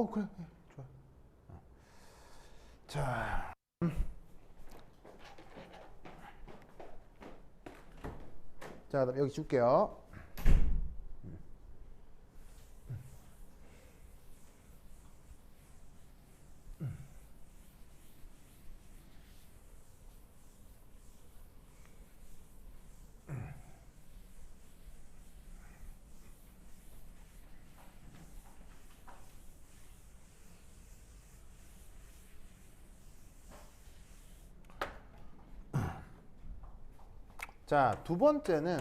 그래. 좋아. 자. 자, 그다음 여기 줄게요. 자, 두 번째는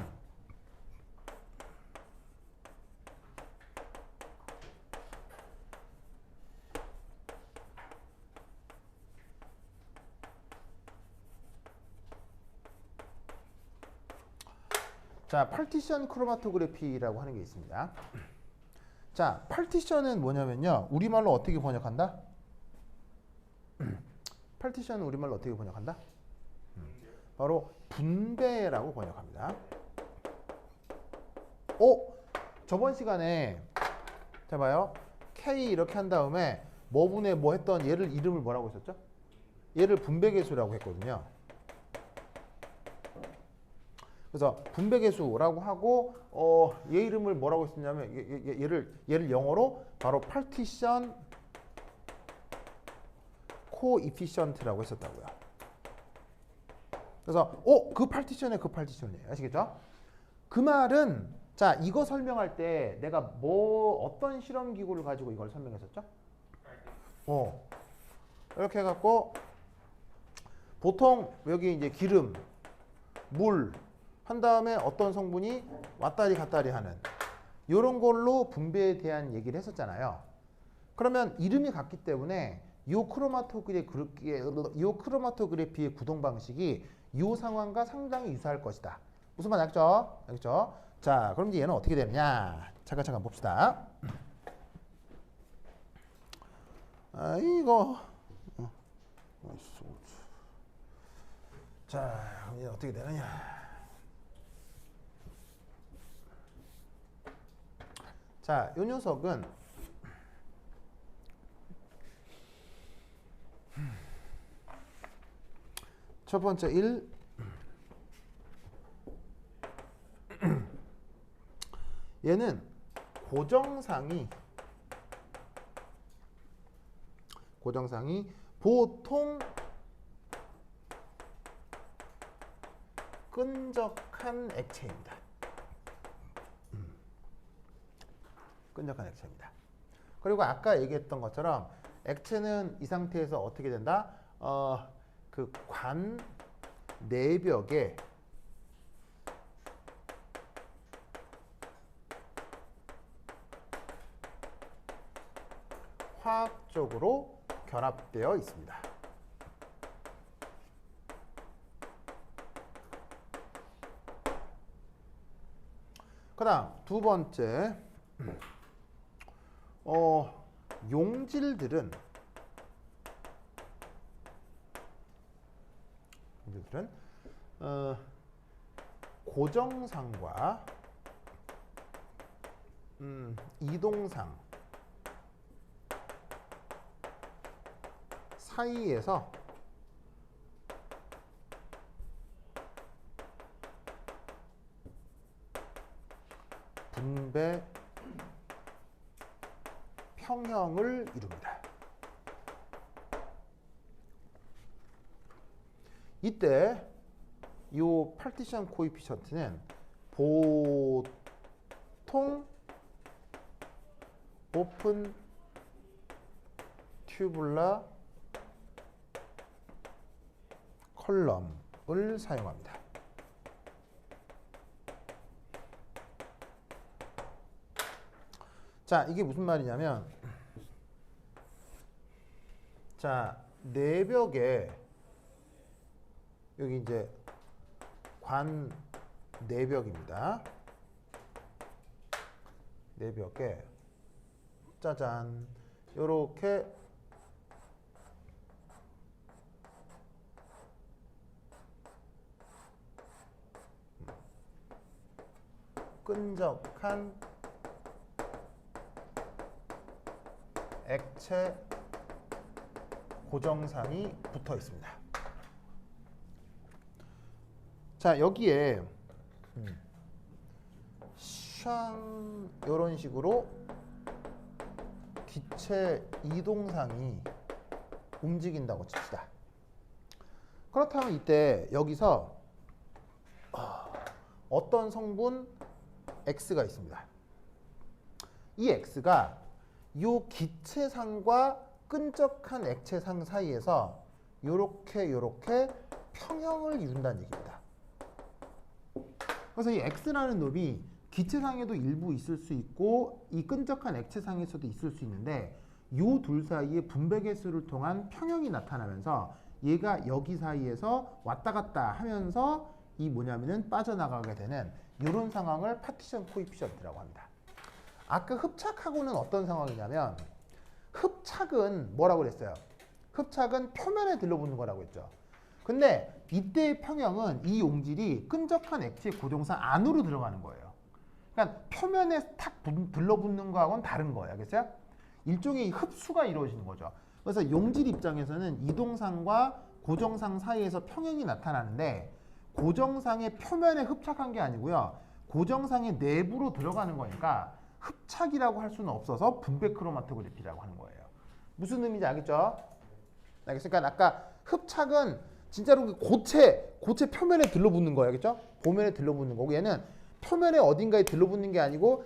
자, 파티션 크로마토그래피라고 하는 게 있습니다. 자, 파티션은 뭐냐면요. 우리말로 어떻게 번역한다? 파티션은 우리말로 어떻게 번역한다? 바로 분배라고 번역합니다. 저번 시간에 자 봐요. K 이렇게 한 다음에 뭐분의 뭐 했던 얘를 이름을 뭐라고 했었죠? 얘를 분배계수라고 했거든요. 그래서 분배계수라고 하고 얘 이름을 뭐라고 했었냐면 얘를 영어로 바로 partition coefficient라고 했었다고요. 그래서 그 파티션에 그 파티션이에요. 아시겠죠? 그 말은 자 이거 설명할 때 내가 어떤 실험 기구를 가지고 이걸 설명했었죠? 이렇게 해갖고 보통 여기 이제 기름, 물 한 다음에 어떤 성분이 왔다리 갔다리 하는 이런 걸로 분배에 대한 얘기를 했었잖아요. 그러면 이름이 같기 때문에 이 크로마토그래피의 구동 방식이 이 상황과 상당히 유사할 것이다. 무슨 말 알겠죠? 알겠죠? 자, 그럼 이제 얘는 어떻게 되느냐? 잠깐 봅시다. 이거 자, 그럼 얘는 어떻게 되느냐? 자, 이 녀석은 첫 번째 1 얘는 고정상이 보통 끈적한 액체입니다. 끈적한 액체입니다. 그리고 아까 얘기했던 것처럼 액체는 이 상태에서 어떻게 된다? 그 관 내벽에 화학적으로 결합되어 있습니다. 그 다음 두 번째 용질들은 고정상과 이동상 사이에서 분배 평형을 이룹니다. 이때 이 파티션 코에피션트는 보통 오픈 튜블라 컬럼을 사용합니다. 자, 이게 무슨 말이냐면 자, 내벽에 여기 이제 관 내벽입니다. 내벽에 짜잔 요렇게 끈적한 액체 고정상이 붙어 있습니다. 자, 여기에 샹 이런 식으로 기체 이동상이 움직인다고 칩시다. 그렇다면 이때 여기서 어떤 성분 X가 있습니다. 이 X가 이 기체상과 끈적한 액체상 사이에서 요렇게 평형을 이룬다는 얘기입니다. 그래서 이 X라는 놈이 기체상에도 일부 있을 수 있고 이 끈적한 액체상에서도 있을 수 있는데 요 둘 사이에 분배 개수를 통한 평형이 나타나면서 얘가 여기 사이에서 왔다 갔다 하면서 이 뭐냐면은 빠져나가게 되는 이런 상황을 파티션 코에피션트라고 합니다. 아까 흡착하고는 어떤 상황이냐면 흡착은 뭐라고 그랬어요? 흡착은 표면에 들러붙는 거라고 했죠. 근데 이때의 평형은 이 용질이 끈적한 액체 고정상 안으로 들어가는 거예요. 그러니까 표면에 탁 들러붙는 거하고는 다른 거예요. 알겠어요? 일종의 흡수가 이루어지는 거죠. 그래서 용질 입장에서는 이동상과 고정상 사이에서 평형이 나타나는데 고정상의 표면에 흡착한 게 아니고요. 고정상의 내부로 들어가는 거니까 흡착이라고 할 수는 없어서 분배 크로마토그래피라고 하는 거예요. 무슨 의미인지 알겠죠? 알겠습니까? 아까 흡착은 진짜로 고체 표면에 들러붙는 거예요. 알겠죠? 보면에 들러붙는 거고 얘는 표면에 어딘가에 들러붙는 게 아니고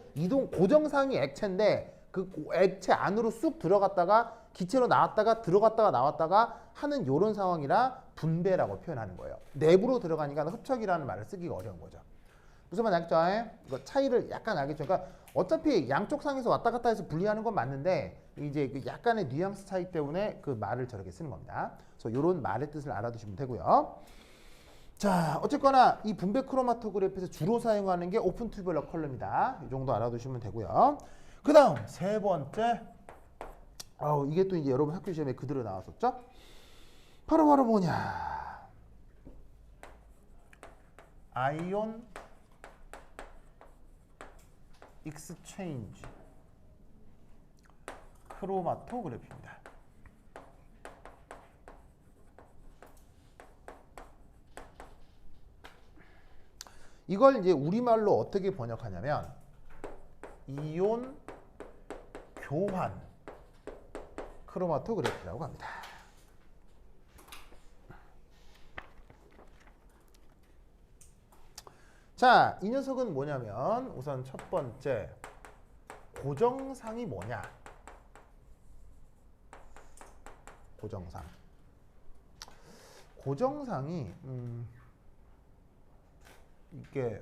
고정상이 액체인데 그 액체 안으로 쑥 들어갔다가 기체로 나왔다가 들어갔다가 나왔다가 하는 이런 상황이라 분배라고 표현하는 거예요. 내부로 들어가니까 흡착이라는 말을 쓰기가 어려운 거죠. 무슨 말 알겠죠? 이거 차이를 약간 알겠죠? 그러니까 어차피 양쪽 상에서 왔다 갔다 해서 분리하는 건 맞는데 이제 그 약간의 뉘앙스 차이 때문에 그 말을 저렇게 쓰는 겁니다. 그래서 이런 말의 뜻을 알아두시면 되고요. 자, 어쨌거나 이 분배 크로마토그래피에서 주로 사용하는 게 오픈 튜뷸러 컬러입니다. 이 정도 알아두시면 되고요. 그 다음 세 번째, 이게 또 이제 여러분 학교 시험에 그대로 나왔었죠? 바로 뭐냐? 아이온 익스체인지 크로마토그래피입니다. 이걸 이제 우리말로 어떻게 번역하냐면 이온 교환 크로마토그래피라고 합니다. 자, 이 녀석은 뭐냐면 우선 첫 번째 고정상이 뭐냐? 고정상이 이게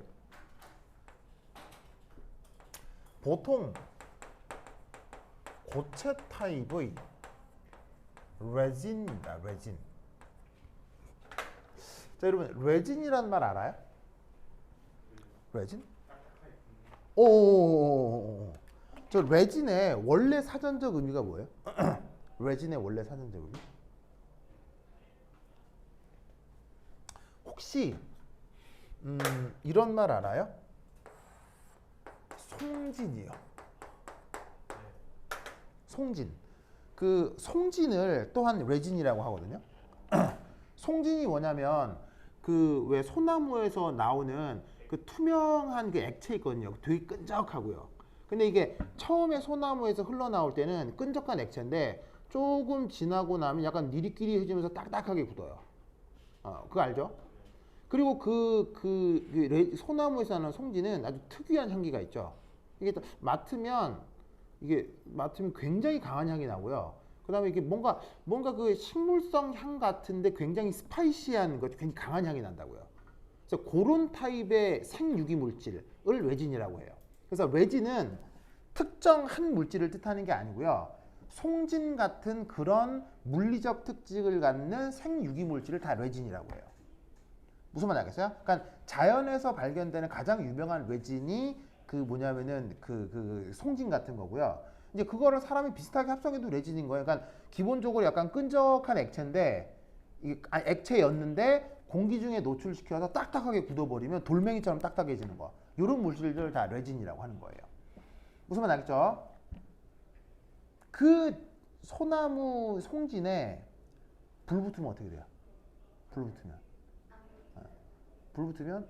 보통 고체 타입의 레진입니다. 레진. 자, 여러분 레진이란 말 알아요? 레진? 오. 저 레진의 원래 사전적 의미가 뭐예요? 레진의 원래 사전적 의미? 혹시 이런 말 알아요? 송진이요. 송진. 그 송진을 또한 레진이라고 하거든요. 송진이 뭐냐면 그 왜 소나무에서 나오는 그 투명한 그 액체 있거든요. 되게 끈적하고요. 근데 이게 처음에 소나무에서 흘러나올 때는 끈적한 액체인데 조금 지나고 나면 약간 니리끼리해지면서 딱딱하게 굳어요. 그거 알죠? 그리고 소나무에서 나는 송진은 아주 특이한 향기가 있죠. 이게 맡으면 굉장히 강한 향이 나고요. 그 다음에 이게 뭔가 그 식물성 향 같은데 굉장히 스파이시한 것, 굉장히 강한 향이 난다고요. 그래서 그런 타입의 생유기 물질을 레진이라고 해요. 그래서 레진은 특정 한 물질을 뜻하는 게 아니고요. 송진 같은 그런 물리적 특징을 갖는 생유기 물질을 다 레진이라고 해요. 무슨 말 알겠어요? 그러니까 자연에서 발견되는 가장 유명한 레진이 그 뭐냐면은 그 송진 같은 거고요. 이제 그거를 사람이 비슷하게 합성해도 레진인 거예요. 그러니까 기본적으로 약간 끈적한 액체인데 액체였는데 공기 중에 노출시켜서 딱딱하게 굳어버리면 돌멩이처럼 딱딱해지는 거. 이런 물질들 다 레진이라고 하는 거예요. 무슨 말 알겠죠? 그 소나무 송진에 불 붙으면 어떻게 돼요? 불 붙으면 불 붙으면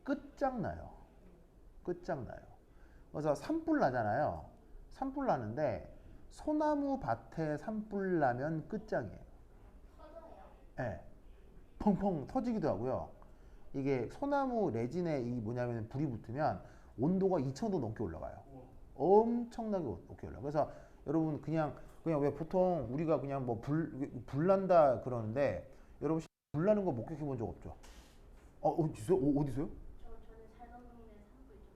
끝장나요. 끝장나요. 그래서 산불 나잖아요. 산불 나는데 소나무 밭에 산불 나면 끝장이에요. 예. 네. 펑펑 터지기도 하고요. 이게 소나무 레진에 이 뭐냐면 불이 붙으면 온도가 2000도 넘게 올라가요. 엄청나게 높게 올라가요. 그래서 여러분 그냥 왜 보통 우리가 그냥 뭐 불 난다 그러는데 여러분 불 나는 거 목격해 본 적 없죠? 어디서요? 어디서요? 저는 살던 동네 산불 좀 많이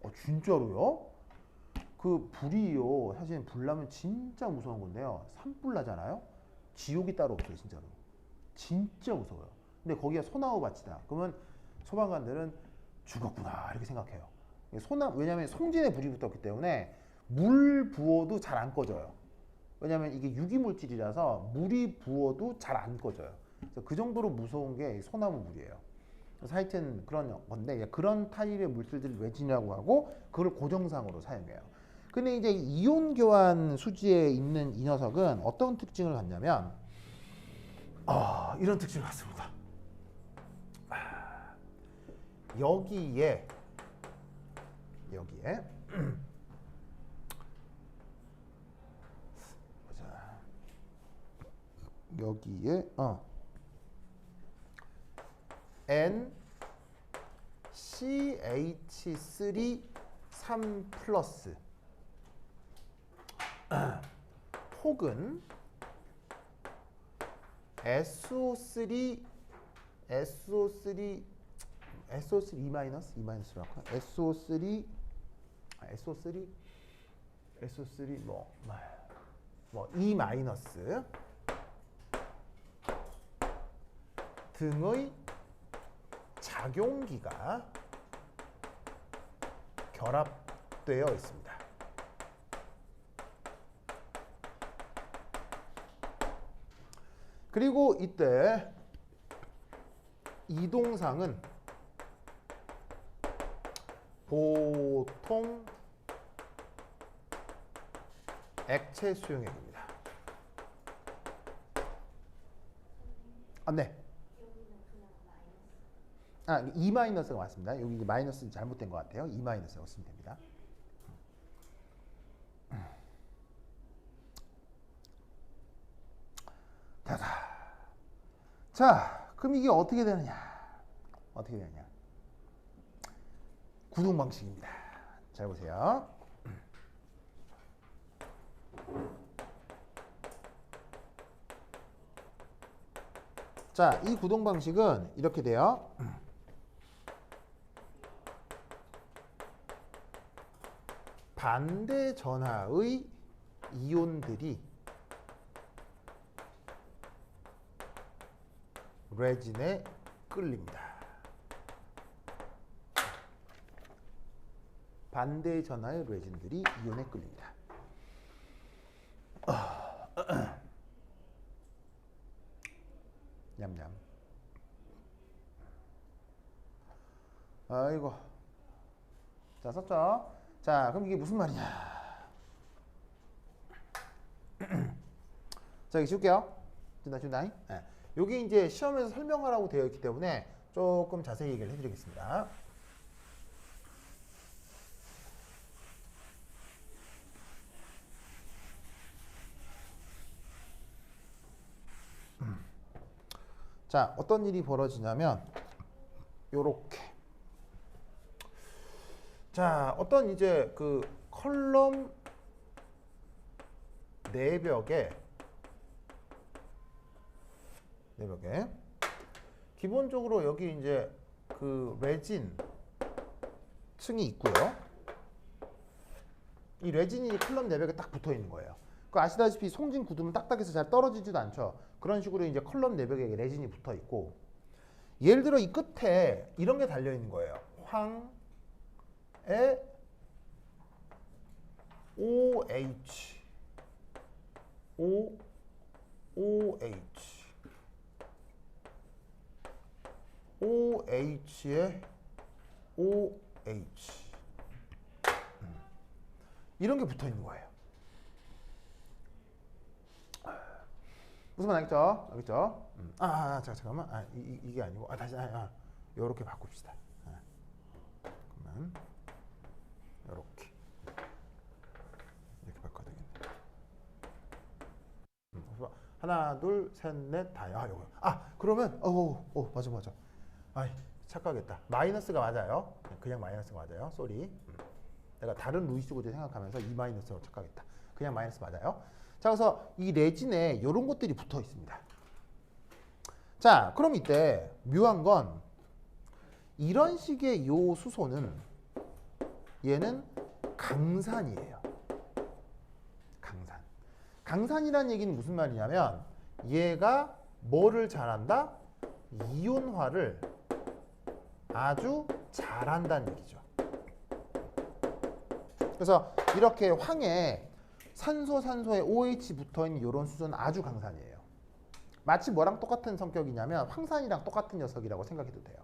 났어요. 진짜로요? 그 불이요. 사실 불 나면 진짜 무서운 건데요. 산불 나잖아요. 지옥이 따로 없어요, 진짜로. 진짜 무서워요. 근데 거기가 소나무 밭이다. 그러면 소방관들은 죽었구나 이렇게 생각해요. 왜냐하면 송진에 불이 붙었기 때문에 물 부어도 잘 안 꺼져요. 왜냐하면 이게 유기물질이라서 물이 부어도 잘 안 꺼져요. 그래서 그 정도로 무서운 게 소나무 물이에요. 그래서 하여튼 그런 건데 그런 타입의 물질들을 레진이라고 하고 그걸 고정상으로 사용해요. 근데 이제 이온 교환 수지에 있는 이 녀석은 어떤 특징을 갖냐면 이런 특징을 갖습니다. 여기에 보자. 여기에 NCH3 3 플러스 혹은 SO3 E 마이너스 할까? SO3 뭐 E 마이너스 등의 작용기가 결합되어 있습니다. 그리고 이때 이동상은 보통 액체 수용액입니다. 네. E 마이너스가 맞습니다. 여기 마이너스 잘못된 것 같아요. E 마이너스라고 쓰면 됩니다. 자, 그럼 이게 어떻게 되느냐? 구동 방식입니다. 잘 보세요. 자, 이 구동 방식은 이렇게 돼요. 반대 전하의 이온들이 레진에 끌립니다. 반대 전하의 레진들이 이온에 끌립니다. 냠냠. 아이고. 자, 썼죠? 자, 그럼 이게 무슨 말이냐? 자, 여기 지울게요. 준다. 네. 여기 이제 시험에서 설명하라고 되어 있기 때문에 조금 자세히 얘기를 해드리겠습니다. 자, 어떤 일이 벌어지냐면 요렇게. 자, 어떤 이제 그 컬럼 내벽에 기본적으로 여기 이제 그 레진 층이 있고요. 이 레진이 컬럼 내벽에 딱 붙어 있는 거예요. 그 아시다시피 송진 굳으면 딱딱해서 잘 떨어지지도 않죠. 그런 식으로 이제 컬럼 내벽에 레진이 붙어 있고, 예를 들어 이 끝에 이런 게 달려 있는 거예요. 황에 OH OH에 OH 이런 게 붙어 있는 거예요. 무슨 말 알겠죠? 알겠죠? 잠깐만. 이게 아니고 다시 요렇게 바꿉시다. 그러면 요렇게 이렇게 바꿔야 되겠네. 하나, 둘, 셋, 넷, 다야. 요거. 그러면 맞아. 착각했다. 마이너스가 맞아요. 그냥 마이너스가 맞아요. 쏘리. 내가 다른 루이스 고제 생각하면서 이 마이너스로 착각했다. 그냥 마이너스 맞아요. 자, 그래서 이 레진에 이런 것들이 붙어 있습니다. 자, 그럼 이때 묘한 건 이런 식의 요 수소는 얘는 강산이에요. 강산. 강산이란 얘기는 무슨 말이냐면 얘가 뭐를 잘한다? 이온화를 아주 잘한다는 얘기죠. 그래서 이렇게 황에 산소에 OH 붙어있는 이런 수소는 아주 강산이에요. 마치 뭐랑 똑같은 성격이냐면 황산이랑 똑같은 녀석이라고 생각해도 돼요.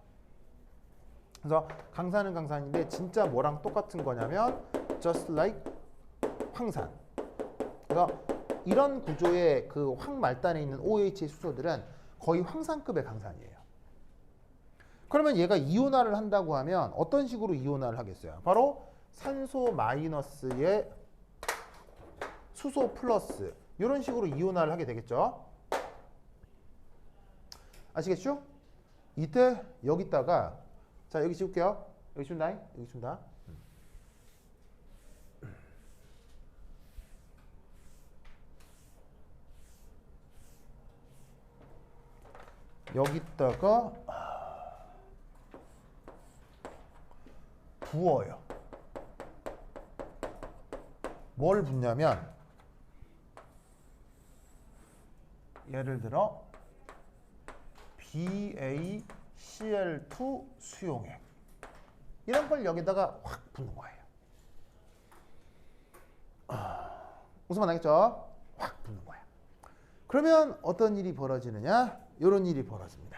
그래서 강산은 강산인데 진짜 뭐랑 똑같은 거냐면 just like 황산. 그래서 이런 구조의 그 황말단에 있는 OH의 수소들은 거의 황산급의 강산이에요. 그러면 얘가 이온화를 한다고 하면 어떤 식으로 이온화를 하겠어요? 바로 산소 마이너스에 수소 플러스 이런 식으로 이온화를 하게 되겠죠. 아시겠죠? 이때 여기다가 자 여기 지울게요. 여기 지운다. 여기 지운다. 여기다가 부어요. 뭘 붓냐면 예를 들어 BaCl2 수용액 이런 걸 여기다가 확 붓는 거예요. 무슨 말 알겠죠? 확 붓는 거야. 그러면 어떤 일이 벌어지느냐? 이런 일이 벌어집니다.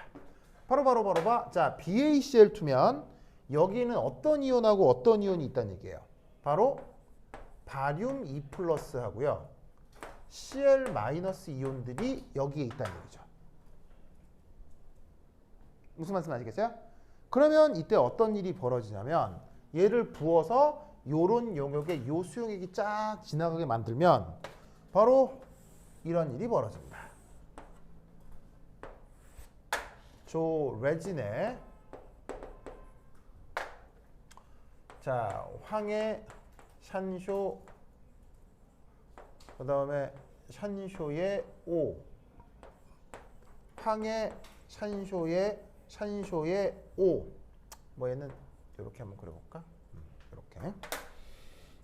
바로 봐. 자, BaCl2면 여기는 어떤 이온하고 어떤 이온이 있다는 얘기예요. 바로 바륨 2 플러스 하고요. Cl 마이너스 이온들이 여기에 있다는 얘기죠. 무슨 말씀 아시겠어요? 그러면 이때 어떤 일이 벌어지냐면 얘를 부어서 요런 영역에 요 수용액이 쫙 지나가게 만들면 바로 이런 일이 벌어집니다. 저 레진에 자 황의 샨쇼 그 다음에 샨쇼의 O 황의 샨쇼의 O 뭐 얘는 이렇게 한번 그려볼까? 이렇게.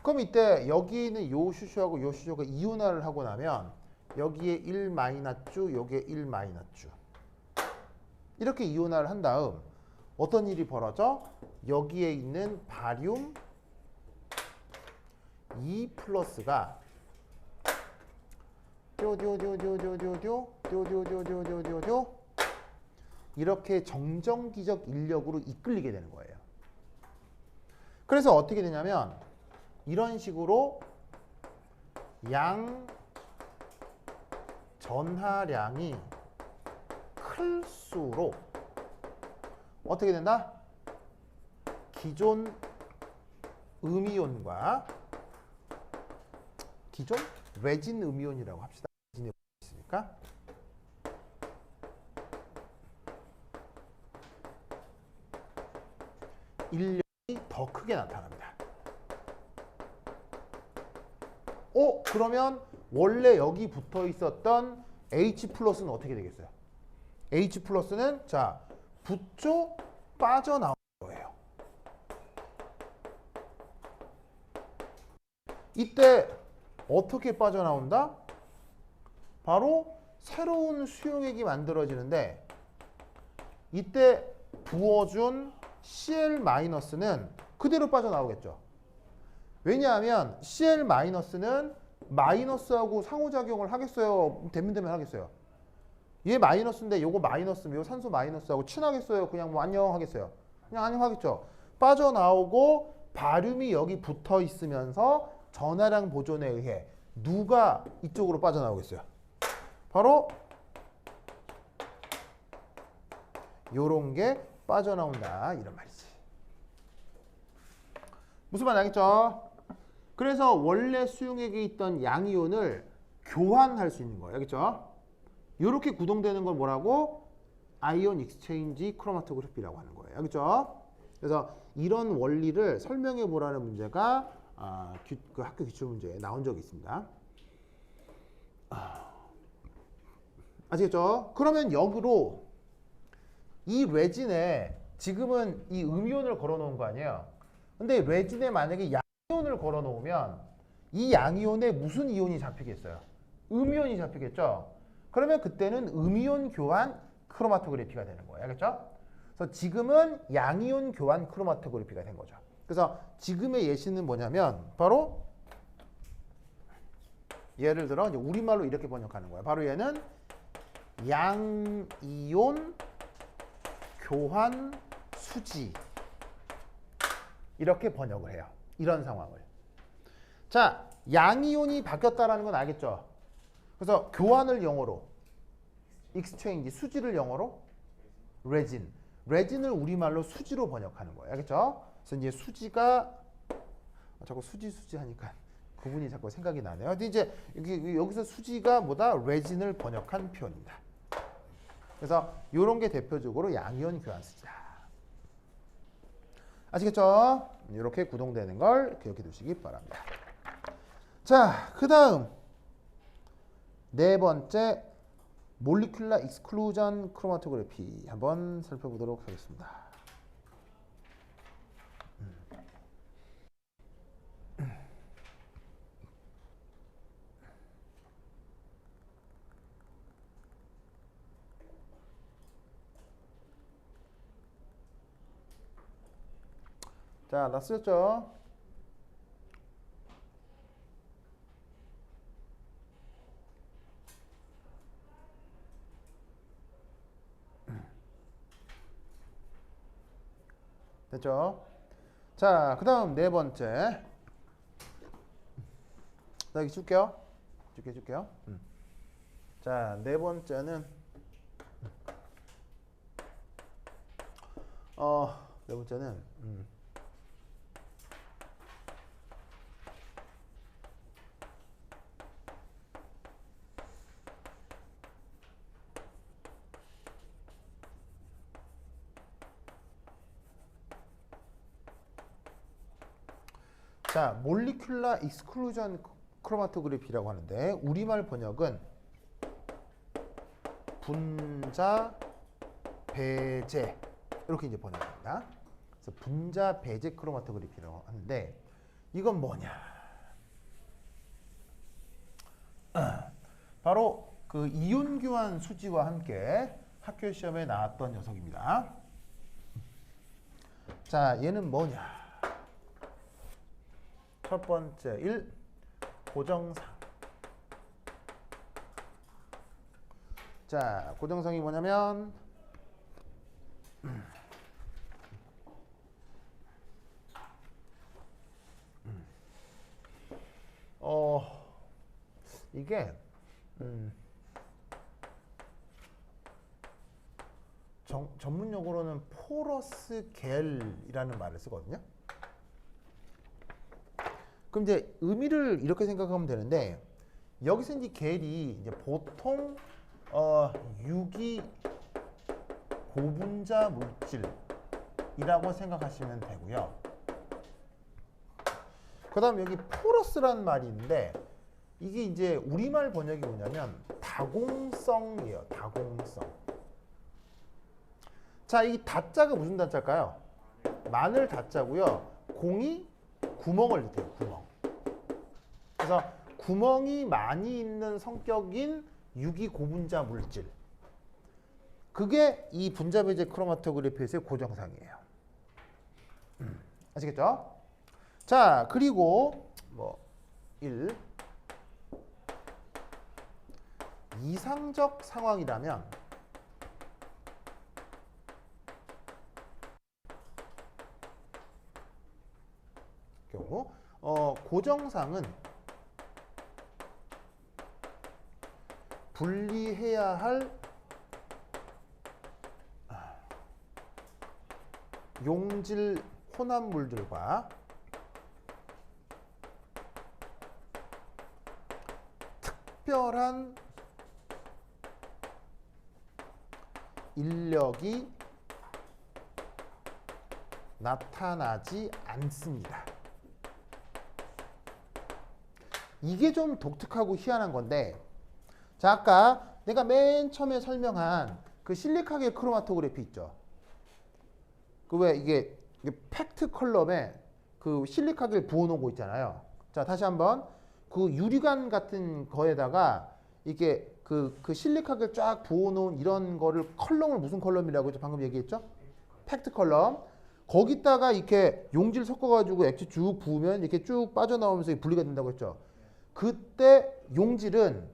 그럼 이때 여기 있는 요 슈슈하고 요 슈슈가 이온화를 하고 나면 여기에 1 마이너스 여기에 1 마이너스 이렇게 이온화를 한 다음 어떤 일이 벌어져? 여기에 있는 바륨 2 플러스가 이렇게 정정기적 인력으로 이끌리게 되는 거예요. 그래서 어떻게 되냐면 이런 식으로 양 전하량이 클수록 어떻게 된다? 기존 음이온과 기존 레진 음이온이라고 합시다. 레진이 있으니까 인력이 더 크게 나타납니다. 그러면 원래 여기 붙어 있었던 H 플러스는 어떻게 되겠어요? H 플러스는 자 붙죠 빠져나온 거예요. 이때 어떻게 빠져나온다? 바로 새로운 수용액이 만들어지는데 이때 부어준 Cl-는 그대로 빠져나오겠죠. 왜냐하면 Cl-는 마이너스하고 상호작용을 하겠어요? 되면 하겠어요? 얘 마이너스인데 요거 마이너스면 요 산소 마이너스하고 친하겠어요? 그냥 뭐 안녕 하겠어요? 그냥 안녕 하겠죠. 빠져나오고 바륨이 여기 붙어 있으면서 전하량 보존에 의해 누가 이쪽으로 빠져나오겠어요? 바로 요런 게 빠져나온다 이런 말이지. 무슨 말 알겠죠? 그래서 원래 수용액에 있던 양이온을 교환할 수 있는 거예요. 알겠죠? 이렇게 구동되는 걸 뭐라고? 아이온 익스체인지 크로마토그래피라고 하는 거예요. 알겠죠? 그래서 이런 원리를 설명해 보라는 문제가 그 학교 기출문제에 나온 적이 있습니다. 아시겠죠? 그러면 역으로 이 레진에 지금은 이 음이온을 걸어 놓은 거 아니에요? 근데 레진에 만약에 양이온을 걸어 놓으면 이 양이온에 무슨 이온이 잡히겠어요? 음이온이 잡히겠죠? 그러면 그때는 음이온 교환 크로마토그래피가 되는 거예요. 알겠죠? 그래서 지금은 양이온 교환 크로마토그래피가 된 거죠. 그래서 지금의 예시는 뭐냐면 바로 예를 들어 이제 우리말로 이렇게 번역하는 거예요. 바로 얘는 양이온 교환 수지 이렇게 번역을 해요. 이런 상황을. 자, 양이온이 바뀌었다라는 건 알겠죠? 그래서 교환을 영어로 익스체인지 수지를 영어로 레진. 레진을 우리말로 수지로 번역하는 거예요. 알겠죠? 그래서 이제 수지가 자꾸 수지 하니까 그분이 자꾸 생각이 나네요. 근데 이제 여기서 수지가 뭐다? 레진을 번역한 표현입니다. 그래서 이런 게 대표적으로 양이온 교환 수지다. 아시겠죠? 이렇게 구동되는 걸 기억해 두시기 바랍니다. 자, 그 다음 네 번째 몰리큘라 익스클루전 크로마토그래피 한번 살펴보도록 하겠습니다. 자, 나 쓰였죠? 됐죠? 자, 그 다음 네 번째. 나 여기 줄게요. 줄게요. 자, 네 번째는 네 번째는 자, 몰리큘라 익스클루전 크로마토그래피라고 하는데 우리말 번역은 분자 배제 이렇게 이제 번역합니다. 그래서 분자 배제 크로마토그래피라고 하는데 이건 뭐냐? 바로 그 이온 교환 수지와 함께 학교 시험에 나왔던 녀석입니다. 자, 얘는 뭐냐? 첫 번째 1. 고정상. 자, 고정상이 뭐냐면 이게 전문 용어로는 포러스 겔이라는 말을 쓰거든요. 그럼 이제 의미를 이렇게 생각하면 되는데 여기서 이제 겔이 이제 보통 유기 고분자 물질이라고 생각하시면 되고요. 그다음 여기 포러스라는 말이 있는데 이게 이제 우리말 번역이 뭐냐면 다공성이에요. 다공성. 자, 이 다자가 무슨 다자일까요? 마늘 다자고요. 공이 구멍을 뜻해요. 구멍. 그래서 구멍이 많이 있는 성격인 유기 고분자 물질. 그게 이 분자 배제 크로마토그래피에서의 고정상이에요. 아시겠죠? 자, 그리고 1. 이상적 상황이라면 경우 고정상은 분리해야 할 용질 혼합물들과 특별한 인력이 나타나지 않습니다. 이게 좀 독특하고 희한한 건데, 자, 아까 내가 맨 처음에 설명한 그 실리카겔 크로마토그래피 있죠. 그 왜 이게 팩트 컬럼에 그 실리카겔 부어놓은 거 있잖아요. 자, 다시 한번 그 유리관 같은 거에다가 이게 그 실리카겔 쫙 부어놓은 이런 거를 컬럼을 무슨 컬럼이라고 방금 얘기했죠? 팩트 컬럼. 거기다가 이렇게 용질 섞어가지고 액체 쭉 부으면 이렇게 쭉 빠져나오면서 분리가 된다고 했죠. 그때 용질은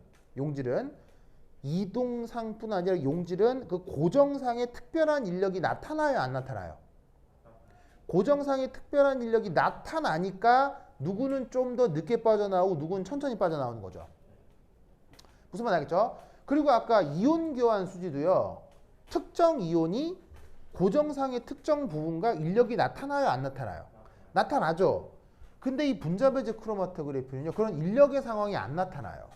이동상뿐 아니라 용질은 그 고정상의 특별한 인력이 나타나요, 안 나타나요? 고정상의 특별한 인력이 나타나니까 누구는 좀 더 늦게 빠져나오고 누구는 천천히 빠져나오는 거죠. 무슨 말 알겠죠? 그리고 아까 이온 교환 수지도요. 특정 이온이 고정상의 특정 부분과 인력이 나타나요, 안 나타나요? 나타나죠. 근데 이 분자배제 크로마토그래피는요. 그런 인력의 상황이 안 나타나요.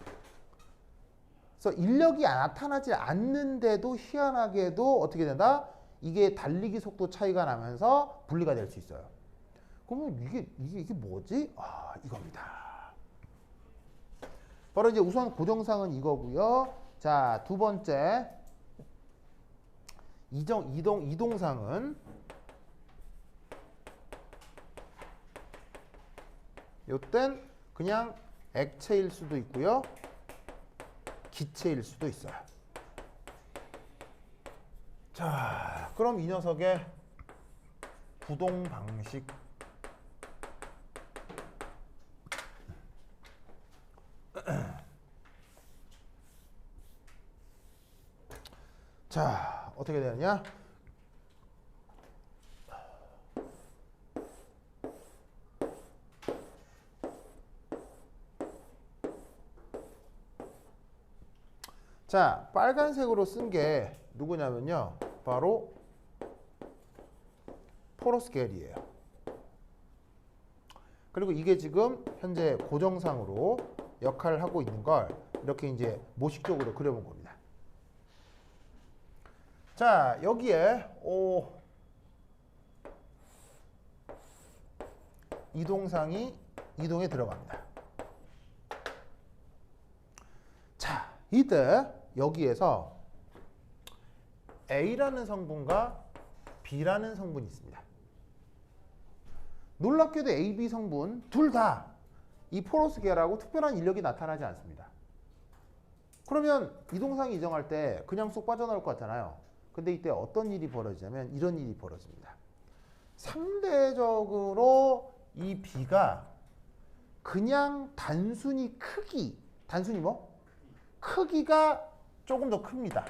그래서 인력이 나타나지 않는데도 희한하게도 어떻게 된다? 이게 달리기 속도 차이가 나면서 분리가 될 수 있어요. 그러면 이게 뭐지? 아, 이겁니다. 바로 이제 우선 고정상은 이거고요. 자, 두 번째 이동상은 요땐 그냥 액체일 수도 있고요. 기체일 수도 있어요. 자, 그럼 이 녀석의 구동 방식. 자, 어떻게 되느냐? 자, 빨간색으로 쓴 게 누구냐면요. 바로 포로스겔이에요. 그리고 이게 지금 현재 고정상으로 역할을 하고 있는 걸 이렇게 이제 모식적으로 그려본 겁니다. 자, 여기에 이동상이 이동에 들어갑니다. 자, 이때 여기에서 A라는 성분과 B라는 성분이 있습니다. 놀랍게도 A, B 성분 둘 다 이 포로스겔하고 특별한 인력이 나타나지 않습니다. 그러면 이동상이 이정할 때 그냥 쏙 빠져나올 것 같잖아요. 근데 이때 어떤 일이 벌어지냐면 이런 일이 벌어집니다. 상대적으로 이 B가 그냥 단순히 단순히 뭐? 크기가 조금 더 큽니다.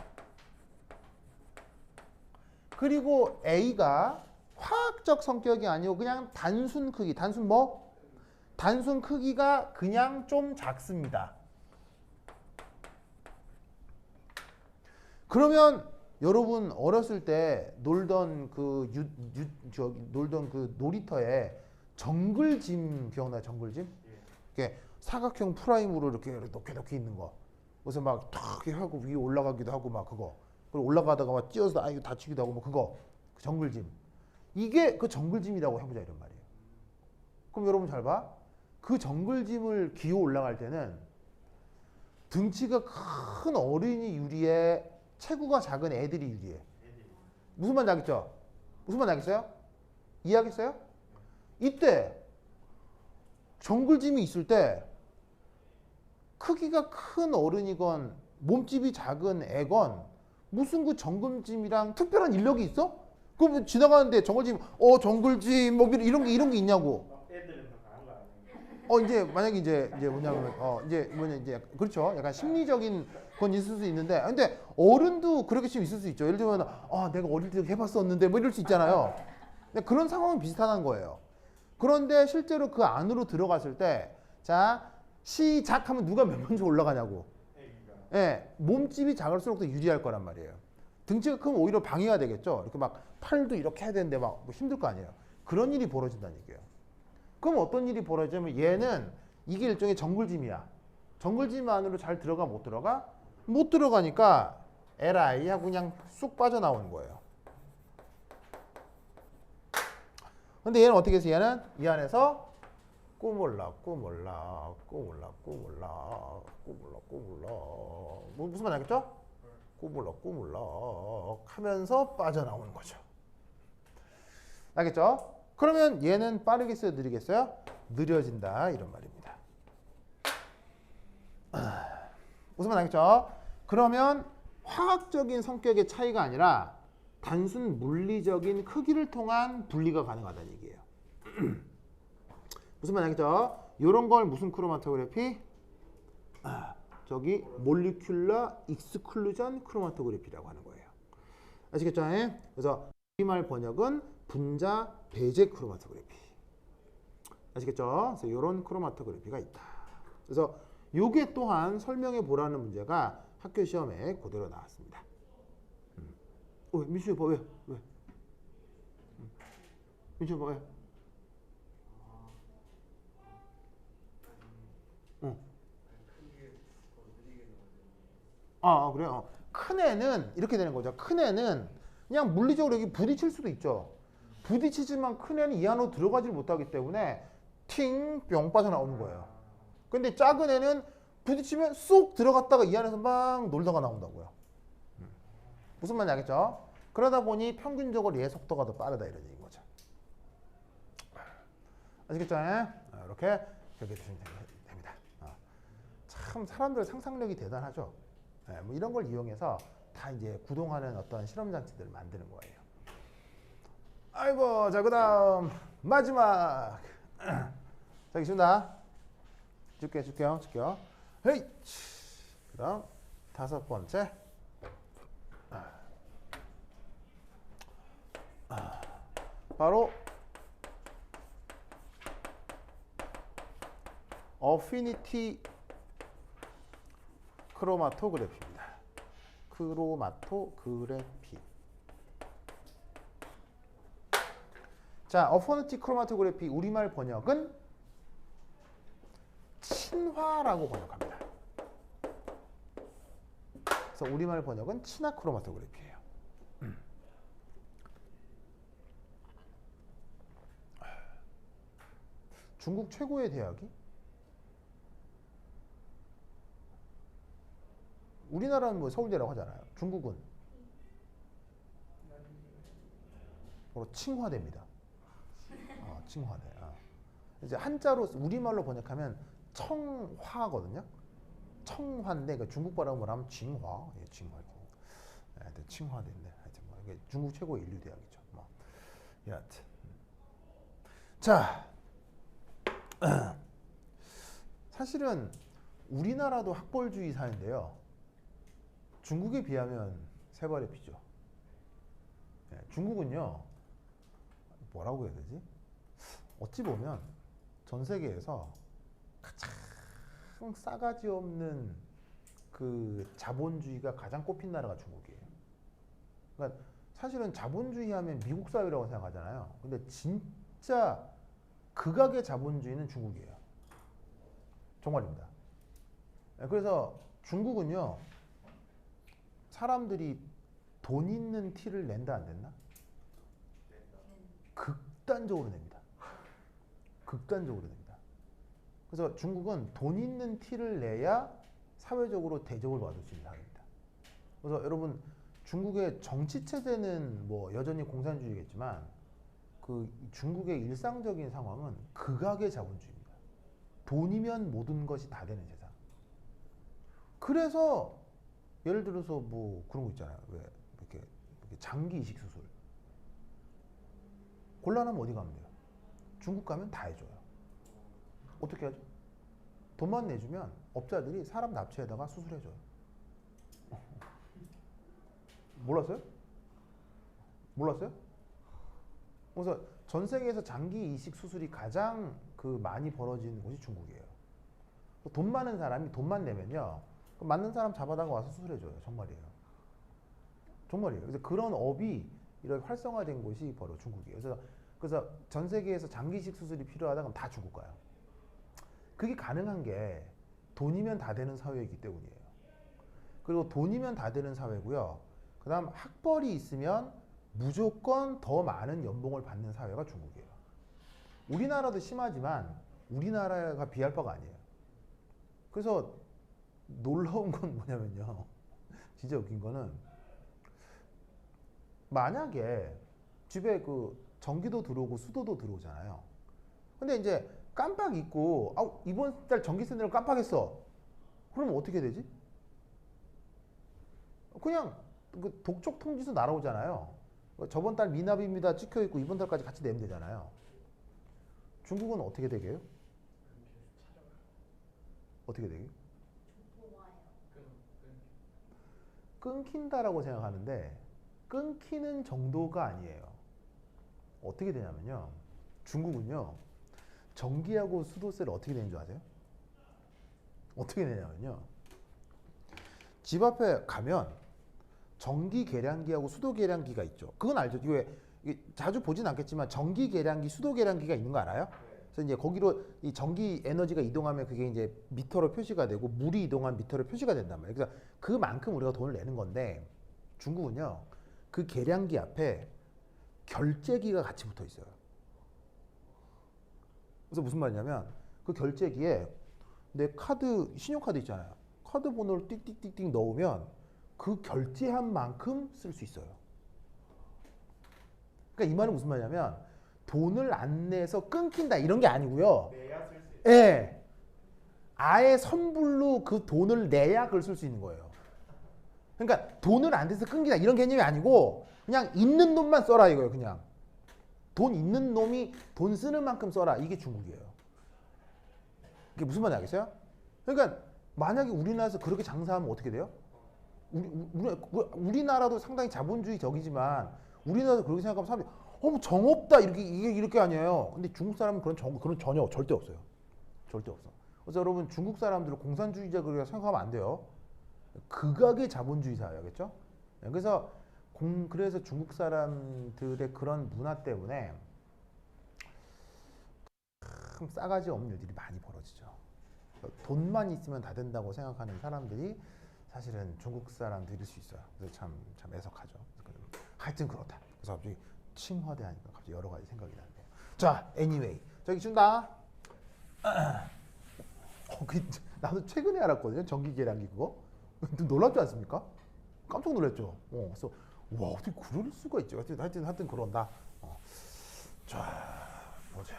그리고 A가 화학적 성격이 아니고 그냥 단순 크기, 단순 뭐? 단순 크기가 그냥 좀 작습니다. 그러면 여러분 어렸을 때 놀던 그 놀이터에 정글짐 기억나요? 정글짐? 이렇게 사각형 프라임으로 이렇게 높게 있는 거. 그래서 막 탁 하고 위에 올라가기도 하고 막 그거. 그리고 올라가다가 막 찧어서 이거 다치기도 하고 뭐 그거. 그 정글짐. 이게 그 정글짐이라고 해보자 이런 말이에요. 그럼 여러분 잘 봐. 그 정글짐을 기어 올라갈 때는 등치가 큰 어린이 유리에 체구가 작은 애들이 유리해. 무슨 말인지 알겠죠? 무슨 말인지 알겠어요? 이해하겠어요? 이때 정글짐이 있을 때 크기가 큰 어른이건 몸집이 작은 애건 무슨 그 정글짐이랑 특별한 인력이 있어? 그럼 지나가는데 정글짐 정글짐 뭐 이런 게 있냐고. 애들은 다 강한 거 아니에요? 이제 만약에 이제 뭐냐면 이제 그렇죠. 약간 심리적인 건 있을 수 있는데 근데 어른도 그렇게 좀 있을 수 있죠. 예를 들면 내가 어릴 때 해봤었는데 뭐 이럴 수 있잖아요. 근데 그런 상황은 비슷하다는 거예요. 그런데 실제로 그 안으로 들어갔을 때 자 시작하면 누가 맨 먼저 올라가냐고. 예, 몸집이 작을수록 더 유리할 거란 말이에요. 등치가 크면 오히려 방해가 되겠죠. 이렇게 막 팔도 이렇게 해야 되는데 막뭐 힘들 거 아니에요. 그런 일이 벌어진다는 얘기예요. 그럼 어떤 일이 벌어지냐면 얘는 이게 일종의 정글짐이야. 정글짐 안으로 잘 들어가 못 들어가? 못 들어가니까 LI 하고 그냥 쑥 빠져나오는 거예요. 근데 얘는 어떻게 해서 얘는 이 안에서 꾸물라 꾸물라 꾸물라 꾸물라 꾸물라 꾸물라 뭐 무슨 말 알겠죠? 꾸물라 꾸물라 하면서 빠져나오는 거죠. 알겠죠? 그러면 얘는 빠르겠어요? 느리겠어요? 느려진다 이런 말입니다. 무슨 말 알겠죠? 그러면 화학적인 성격의 차이가 아니라 단순 물리적인 크기를 통한 분리가 가능하다는 얘기예요. 무슨 말 알겠죠? 이런 걸 무슨 크로마토그래피? 저기 몰리큘러 익스클루전 크로마토그래피라고 하는 거예요. 아시겠죠? 그래서 우리말 번역은 분자 배제 크로마토그래피. 아시겠죠? 그래서 이런 크로마토그래피가 있다. 그래서 요게 또한 설명해 보라는 문제가 학교 시험에 그대로 나왔습니다. 민준이 봐, 왜? 민준이 봐, 왜? 그래요. 큰 애는 이렇게 되는 거죠. 큰 애는 그냥 물리적으로 여기 부딪힐 수도 있죠. 부딪히지만 큰 애는 이 안으로 들어가지 못하기 때문에 팅, 뿅 빠져나오는 거예요. 근데 작은 애는 부딪히면 쏙 들어갔다가 이 안에서 막 놀다가 나온다고요. 무슨 말인지 알겠죠? 그러다 보니 평균적으로 얘 속도가 더 빠르다 이런 얘기인 거죠. 아시겠죠? 이렇게 기억해 주시면 됩니다. 참 사람들 상상력이 대단하죠. 뭐 이런 걸 이용해서 다 이제 구동하는 어떤 실험 장치들을 만드는 거예요. 아이고, 자 그다음 마지막. 자, 있습니다. 줄게요. 헤이. 그다음 5번째. 바로 어피니티 크로마토그래피입니다. 크로마토그래피. 자, 어피니티 크로마토그래피 우리말 번역은 친화라고 번역합니다. 그래서 우리말 번역은 친화 크로마토그래피예요. 중국 최고의 대학이 우리나라는 뭐 서울대라고 하잖아요. 중국은 바로 칭화대입니다. 칭화대. 이제 한자로 우리말로 번역하면 청화거든요. 청화인데 그 중국 발음으로 하면 징화. 예, 징화. 칭화대인데 하여튼 뭐 이게 중국 최고의 인류 대학이죠. 뭐 여하튼. 자, 사실은 우리나라도 학벌주의 사회인데요. 중국에 비하면 세 발의 피죠. 중국은요, 뭐라고 해야 되지? 어찌 보면 전 세계에서 가장 싸가지 없는 그 자본주의가 가장 꼽힌 나라가 중국이에요. 그러니까 사실은 자본주의 하면 미국 사회라고 생각하잖아요. 근데 진짜 극악의 자본주의는 중국이에요. 정말입니다. 그래서 중국은요, 사람들이 돈 있는 티를 낸다 안 냈나? 극단적으로 냅니다. 극단적으로 냅니다. 그래서 중국은 돈 있는 티를 내야 사회적으로 대접을 받을 수 있는 나라입니다. 그래서 여러분 중국의 정치 체제는 뭐 여전히 공산주의겠지만 그 중국의 일상적인 상황은 극악의 자본주의입니다. 돈이면 모든 것이 다 되는 세상. 그래서 예를 들어서 뭐 그런 거 있잖아요. 왜 이렇게 장기 이식 수술 곤란하면 어디 가면 돼요? 중국 가면 다 해줘요. 어떻게 하죠? 돈만 내주면 업자들이 사람 납치해다가 수술해줘요. 몰랐어요? 그래서 전 세계에서 장기 이식 수술이 가장 그 많이 벌어지는 곳이 중국이에요. 돈 많은 사람이 돈만 내면요, 맞는 사람 잡아다가 와서 수술해줘요. 정말이에요. 정말이에요. 그래서 그런 업이 이렇게 활성화된 곳이 바로 중국이에요. 그래서 전 세계에서 장기식 수술이 필요하다 그럼 다 중국 가요. 그게 가능한 게 돈이면 다 되는 사회이기 때문이에요. 그리고 돈이면 다 되는 사회고요. 그다음 학벌이 있으면 무조건 더 많은 연봉을 받는 사회가 중국이에요. 우리나라도 심하지만 우리나라가 비할 바가 아니에요. 그래서 놀라운 건 뭐냐면요. 진짜 웃긴 거는 만약에 집에 그 전기도 들어오고 수도도 들어오잖아요. 근데 이제 깜빡 잊고 이번 달 전기 쓴 대로 깜빡했어. 그러면 어떻게 되지? 그냥 그 독촉 통지서 날아오잖아요. 저번 달 미납입니다 찍혀 있고 이번 달까지 같이 내면 되잖아요. 중국은 어떻게 되게요? 어떻게 되게요? 좋아요. 끊긴다라고 생각하는데 끊기는 정도가 아니에요. 어떻게 되냐면요. 중국은요. 전기하고 수도세를 어떻게 내는 줄 아세요? 어떻게 내냐면요. 집 앞에 가면 전기 계량기하고 수도 계량기가 있죠. 그건 알죠. 이게 자주 보진 않겠지만 전기 계량기, 수도 계량기가 있는 거 알아요? 그래서 이제 거기로 이 전기 에너지가 이동하면 그게 이제 미터로 표시가 되고 물이 이동한 미터로 표시가 된단 말이에요. 그래서 그만큼 우리가 돈을 내는 건데 중국은요. 그 계량기 앞에 결제기가 같이 붙어 있어요. 그래서 무슨 말이냐면 그 결제기에 내 카드, 신용카드 있잖아요. 카드 번호를 띡띡띡띡 넣으면 그 결제한 만큼 쓸 수 있어요. 그러니까 이 말은 무슨 말이냐면 돈을 안 내서 끊긴다 이런 게 아니고요. 내야 쓸 수 있어요. 예. 아예 선불로 그 돈을 내야 그걸 쓸 수 있는 거예요. 그러니까 돈을 안 내서 끊기다 이런 개념이 아니고 그냥 있는 놈만 써라 이거예요. 그냥 돈 있는 놈이 돈 쓰는 만큼 써라. 이게 중국이에요. 이게 무슨 말인지 알겠어요? 그러니까 만약에 우리나라에서 그렇게 장사하면 어떻게 돼요? 우리나라도 상당히 자본주의적이지만 우리나라도 그렇게 생각하면 사람들이 뭐 정없다 이렇게 아니에요. 근데 중국 사람은 그런 전혀 절대 없어요. 절대 없어. 그래서 여러분 중국 사람들을 공산주의자 그렇게 생각하면 안 돼요. 극악의 자본주의 사회겠죠? 그래서 중국 사람들의 그런 문화 때문에 참 싸가지 없는 일들이 많이 벌어지죠. 돈만 있으면 다 된다고 생각하는 사람들이 사실은 중국 사람들일 수 있어요. 그래서 참 애석하죠. 하여튼 그렇다. 그래서 갑자기 칭화대하니까 갑자기 여러 가지 생각이 나는데요. 자, anyway 저기 준다. 나도 최근에 알았거든요. 전기 계량기 그거. 놀랍지 않습니까? 깜짝 놀랐죠. 그래서 와 어떻게 그럴 수가 있지. 하여튼 그런다. 자 보자.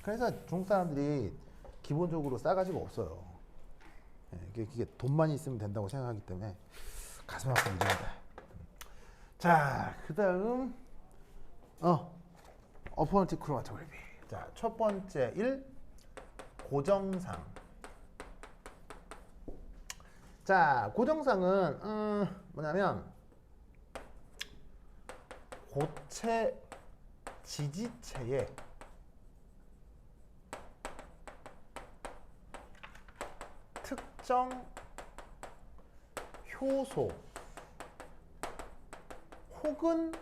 그래서 중국 사람들이 기본적으로 싸가지가 없어요. 이게 돈만 있으면 된다고 생각하기 때문에 가슴 아픈 일입니다. 자, 그다음 어퍼너티 크로마토그래피. 자, 첫 번째 1 고정상. 자, 고정상은 뭐냐면 고체 지지체에 특정 효소 혹은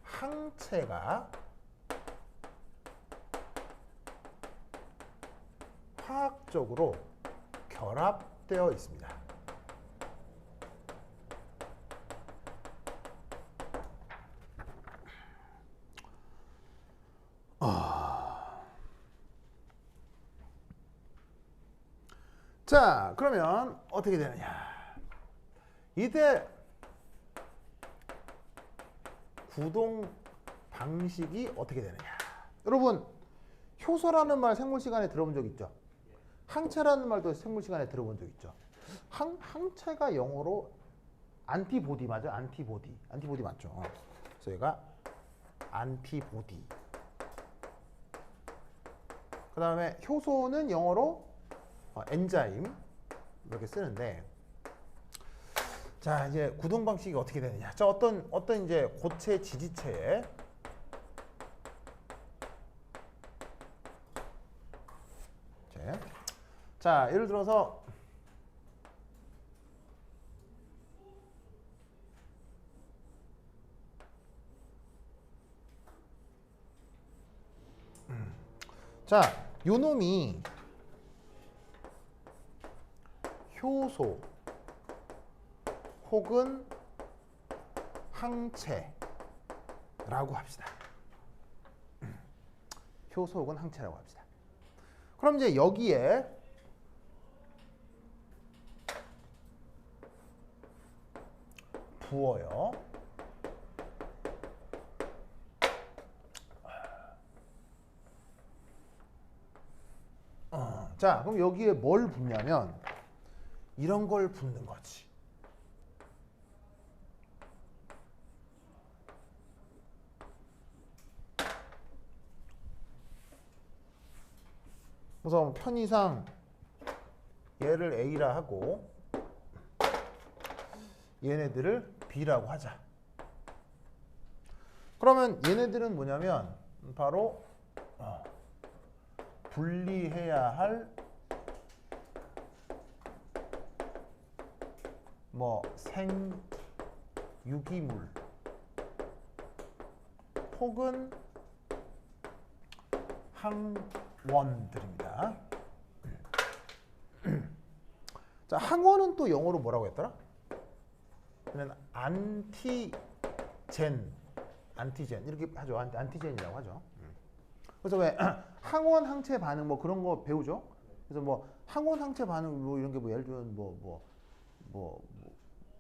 항체가 화학적으로 결합되어 있습니다. 자, 그러면 어떻게 되느냐? 이때 구동 방식이 어떻게 되느냐? 여러분, 효소라는 말 생물 시간에 들어본 적 있죠? 항체라는 말도 생물 시간에 들어본 적 있죠? 항체가 영어로 안티보디 맞아? 안티보디 맞죠? 그래서 얘가 안티보디. 그 다음에 효소는 영어로 엔자임 이렇게 쓰는데, 자 이제 구동 방식이 어떻게 되느냐? 자 어떤 이제 고체 지지체에 자, 예를 들어서 자, 요 놈이 효소 혹은 항체라고 합시다. 효소 혹은 항체라고 합시다. 그럼 이제 여기에 부어요. 자, 그럼 여기에 뭘 붓냐면 이런 걸 붓는 거지. 그래서 편의상 얘를 A라 하고 얘네들을 B라고 하자. 그러면 얘네들은 뭐냐면 바로 분리해야 할 뭐 생유기물 혹은 항원들입니다. 자, 항원은 또 영어로 뭐라고 했더라? 그냥 안티젠 이렇게 하죠. 안티젠이라고 하죠. 그래서 왜 항원 항체 반응 뭐 그런 거 배우죠? 그래서 뭐 항원 항체 반응 뭐 이런 게 뭐 예를 들면 뭐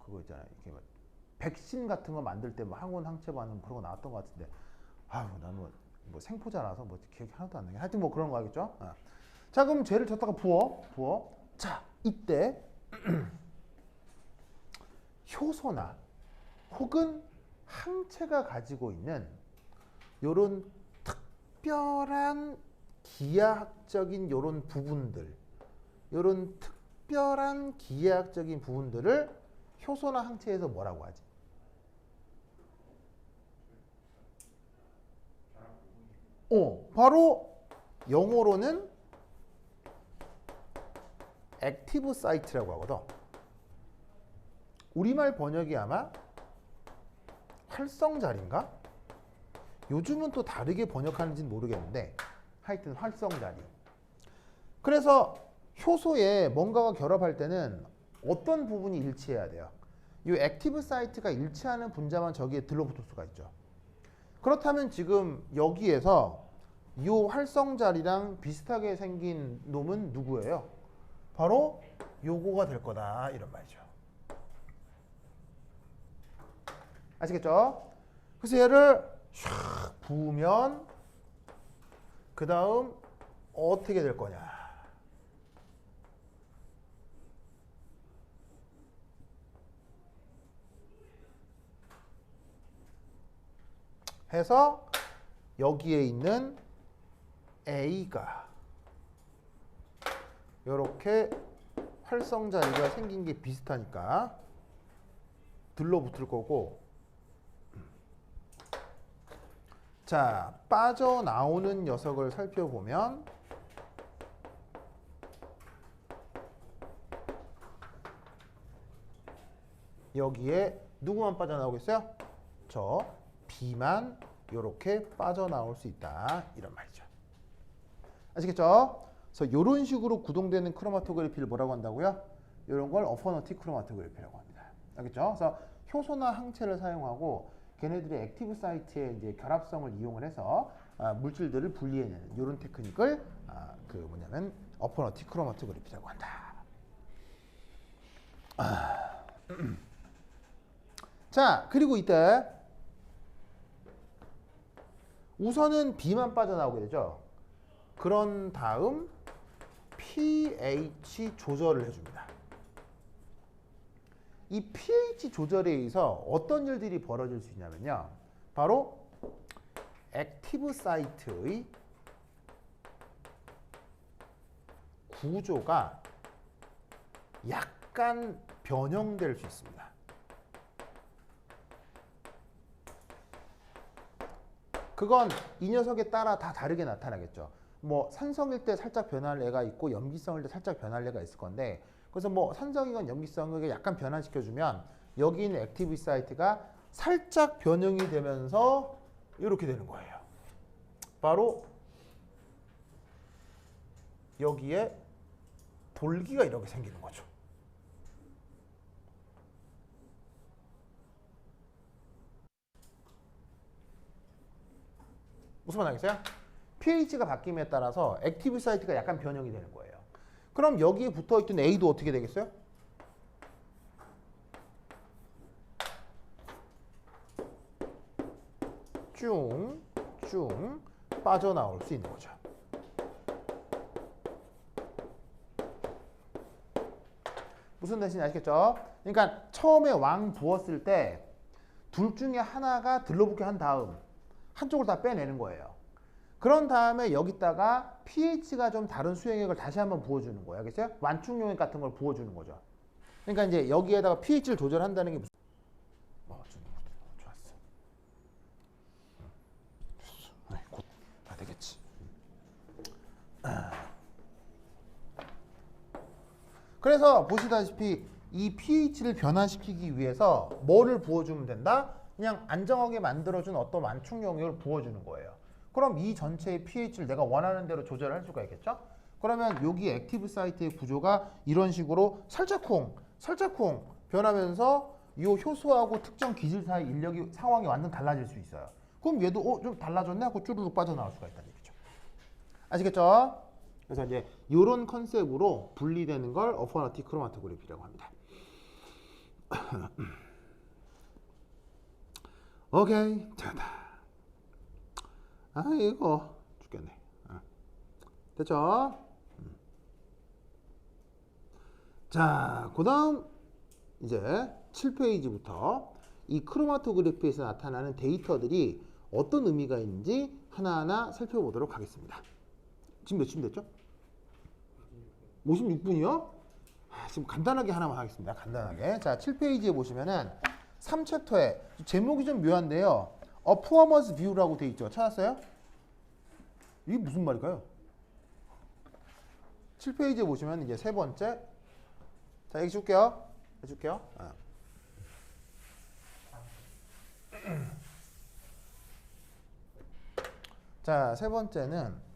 그거 있잖아요. 이렇게 뭐 백신 같은 거 만들 때 뭐 항원 항체 반응 그런 거 나왔던 것 같은데 아유 나는 뭐 생포자라서 뭐 기억이 하나도 안 나게 하여튼 뭐 그런 거 하겠죠. 자, 그럼 쟤를 줬다가 부어. 자, 이때 효소나 혹은 항체가 가지고 있는 요런 특별한 기하학적인 요런 부분들, 요런 특별한 기하학적인 부분들을 효소나 항체에서 뭐라고 하지? 바로 영어로는 액티브 사이트라고 하거든. 우리말 번역이 아마 활성자리인가? 요즘은 또 다르게 번역하는지는 모르겠는데 하여튼 활성자리. 그래서 효소에 뭔가가 결합할 때는 어떤 부분이 일치해야 돼요? 이 액티브 사이트가 일치하는 분자만 저기에 들러붙을 수가 있죠. 그렇다면 지금 여기에서 이 활성자리랑 비슷하게 생긴 놈은 누구예요? 바로 요거가 될 거다 이런 말이죠. 아시겠죠? 그래서 얘를 샥 부으면 그 다음 어떻게 될 거냐? 해서 여기에 있는 A가 이렇게 활성자리가 생긴 게 비슷하니까 들러붙을 거고, 자, 빠져나오는 녀석을 살펴보면 여기에 누구만 빠져나오겠어요? 저 B만 이렇게 빠져나올 수 있다 이런 말이죠. 아시겠죠? 그래서 이런 식으로 구동되는 크로마토그래피를 뭐라고 한다고요? 이런 걸 어퍼너틱 크로마토그래피라고 합니다. 알겠죠? 그래서 효소나 항체를 사용하고 걔네들의 액티브 사이트의 이제 결합성을 이용을 해서 물질들을 분리해내는 이런 테크닉을 그 뭐냐면 어퍼너틱 크로마토그래피라고 한다. 자, 그리고 이때 우선은 B만 빠져나오게 되죠. 그런 다음 pH 조절을 해줍니다. 이 pH 조절에 의해서 어떤 일들이 벌어질 수 있냐면요. 바로 액티브 사이트의 구조가 약간 변형될 수 있습니다. 그건 이 녀석에 따라 다 다르게 나타나겠죠. 뭐 산성일 때 살짝 변할 애가 있고 염기성일 때 살짝 변할 애가 있을 건데 그래서 뭐 산성이건 염기성을 약간 변화시켜주면 여기 있는 액티브 사이트가 살짝 변형이 되면서 이렇게 되는 거예요. 바로 여기에 돌기가 이렇게 생기는 거죠. 무슨 말 알겠어요? pH가 바뀜에 따라서 액티브 사이트가 약간 변형이 되는 거예요. 그럼 여기에 붙어있던 A도 어떻게 되겠어요? 쭉 빠져나올 수 있는 거죠. 무슨 뜻인지 아시겠죠? 그러니까 처음에 왕 부었을 때 둘 중에 하나가 들러붙게 한 다음 한쪽을 다 빼내는 거예요. 그런 다음에 여기다가 pH가 좀 다른 수용액을 다시 한번 부어주는 거예요. 알겠어요? 완충용액 같은 걸 부어주는 거죠. 그러니까 이제 여기에다가 pH를 조절한다는 게 무슨 좋았어. 곧 다 되겠지. 그래서 보시다시피 이 pH를 변화시키기 위해서 뭐를 부어주면 된다? 그냥 안정하게 만들어준 어떤 완충 용액을 부어주는 거예요. 그럼 이 전체의 pH를 내가 원하는 대로 조절할 수가 있겠죠? 그러면 여기 액티브 사이트의 구조가 이런 식으로 살짝쿵 변하면서 이 효소하고 특정 기질 사이 인력이 상황이 완전 달라질 수 있어요. 그럼 얘도 좀 달라졌네 하고 쭈루룩 빠져나올 수가 있다는 얘기죠. 아시겠죠? 그래서 이제 이런 컨셉으로 분리되는 걸 어퍼너티 크로마토그래피라고 합니다. 오케이, 됐다. 이거 죽겠네. 됐죠? 자, 그 다음 이제 7페이지부터 이 크로마토그래피에서 나타나는 데이터들이 어떤 의미가 있는지 하나하나 살펴보도록 하겠습니다. 지금 몇쯤 됐죠? 56분이요? 지금 간단하게 하나만 하겠습니다. 간단하게. 자, 7페이지에 보시면은 3챕터에 제목이 좀 묘한데요. A Performance View라고 돼 있죠. 찾았어요? 이게 무슨 말일까요? 7페이지에 보시면 이제 세 번째. 자, 여기 줄게요. 해줄게요. 자, 세 번째는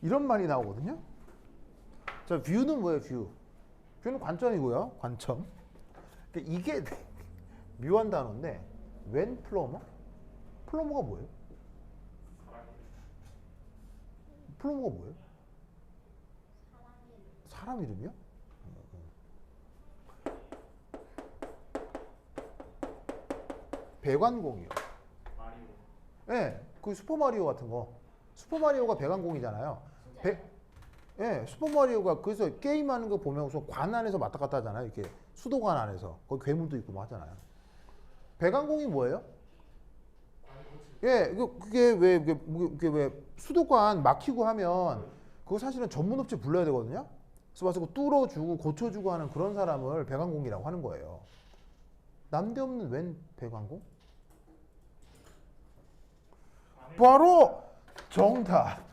이런 말이 나오거든요. 자, 뷰는 뭐예요, 뷰? 뷰는 관점이고요, 관점. 그러니까 이게 묘한 단어인데, 웬 플러머? 플러머가 뭐예요? 플러머가 뭐예요? 사람 이름이요? 배관공이요. 네, 그 슈퍼마리오 같은 거. 슈퍼마리오가 배관공이잖아요. 예, 슈퍼마리오가 그래서 게임하는 거 보면 우선 관 안에서 왔다 갔다 하잖아요. 이렇게 수도관 안에서. 거기 괴물도 있고 뭐 하잖아요. 배관공이 뭐예요? 예, 그게 왜 수도관 막히고 하면 그거 사실은 전문 업체 불러야 되거든요. 그래서 와서 그 뚫어주고 고쳐주고 하는 그런 사람을 배관공이라고 하는 거예요. 남대없는 웬 배관공? 바로 정답.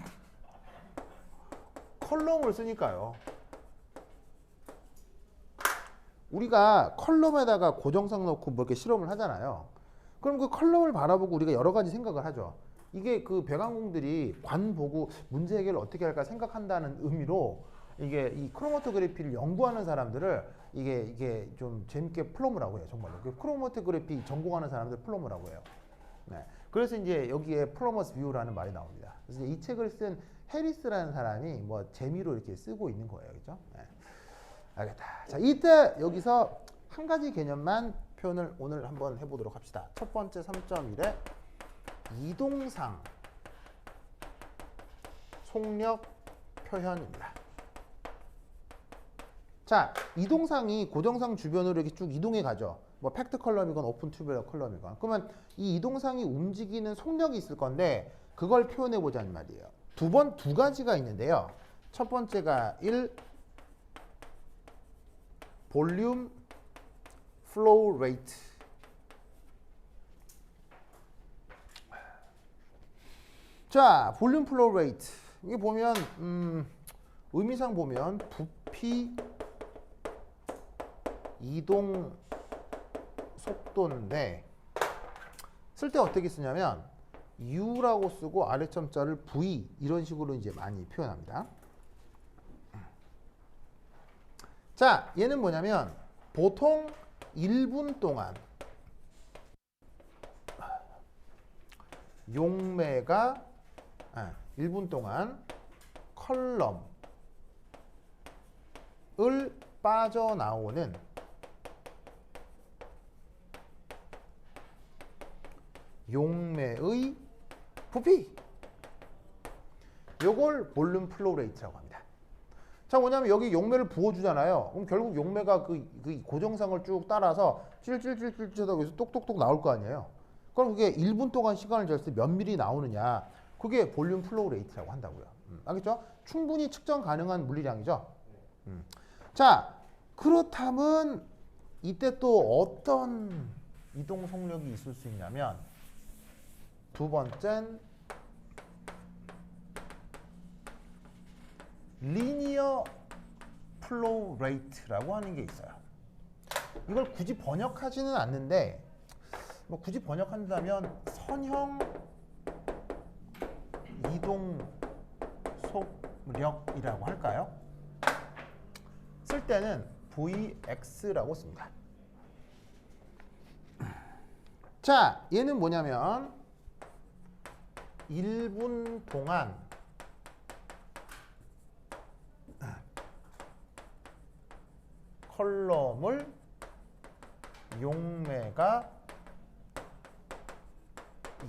컬럼을 쓰니까요. 우리가 컬럼에다가 고정상 넣고 뭐 이렇게 실험을 하잖아요. 그럼 그 컬럼을 바라보고 우리가 여러 가지 생각을 하죠. 이게 그 배관공들이 관 보고 문제 해결을 어떻게 할까 생각한다는 의미로 이게 이 크로마토그래피를 연구하는 사람들을 이게 좀 재밌게 플러머라고 해요. 정말로. 그 크로마토그래피 전공하는 사람들 플러머라고 해요. 네. 그래서 이제 여기에 플러머스 뷰라는 말이 나옵니다. 그래서 이 책을 쓴 해리스라는 사람이 뭐 재미로 이렇게 쓰고 있는 거예요. 그죠? 네. 알겠다. 자, 이때 여기서 한 가지 개념만 표현을 오늘 한번 해보도록 합시다. 첫 번째 3.1의 이동상 속력 표현입니다. 자, 이동상이 고정상 주변으로 이렇게 쭉 이동해 가죠. 뭐 팩트 컬럼이건 오픈 튜브러 컬럼이건. 그러면 이 이동상이 움직이는 속력이 있을 건데 그걸 표현해 보자는 말이에요. 두 가지가 있는데요. 첫 번째가 1 볼륨 플로우 레이트. 자, 볼륨 플로우 레이트. 이게 보면 의미상 보면 부피 이동 속도인데 쓸 때 어떻게 쓰냐면 U라고 쓰고 아래점자를 V 이런 식으로 이제 많이 표현합니다. 자, 얘는 뭐냐면 보통 1분 동안 용매가 1분 동안 컬럼을 빠져나오는 용매의 부피, 요걸 볼륨 플로우 레이트라고 합니다. 자, 뭐냐면 여기 용매를 부어주잖아요. 그럼 결국 용매가 그 고정상을 쭉 따라서 찔찔찔찔찔하고 여기서 똑똑똑 나올 거 아니에요. 그럼 그게 1분 동안 시간을 쟀을 때 몇 밀리 나오느냐, 그게 볼륨 플로우 레이트라고 한다고요. 알겠죠? 충분히 측정 가능한 물리량이죠. 자, 그렇다면 이때 또 어떤 이동 속력이 있을 수 있냐면 두 번째는 리니어 플로우 레이트라고 하는 게 있어요. 이걸 굳이 번역하지는 않는데 뭐 굳이 번역한다면 선형 이동 속력이라고 할까요? 쓸 때는 Vx라고 씁니다. 자, 얘는 뭐냐면 1분 동안 컬럼을 용매가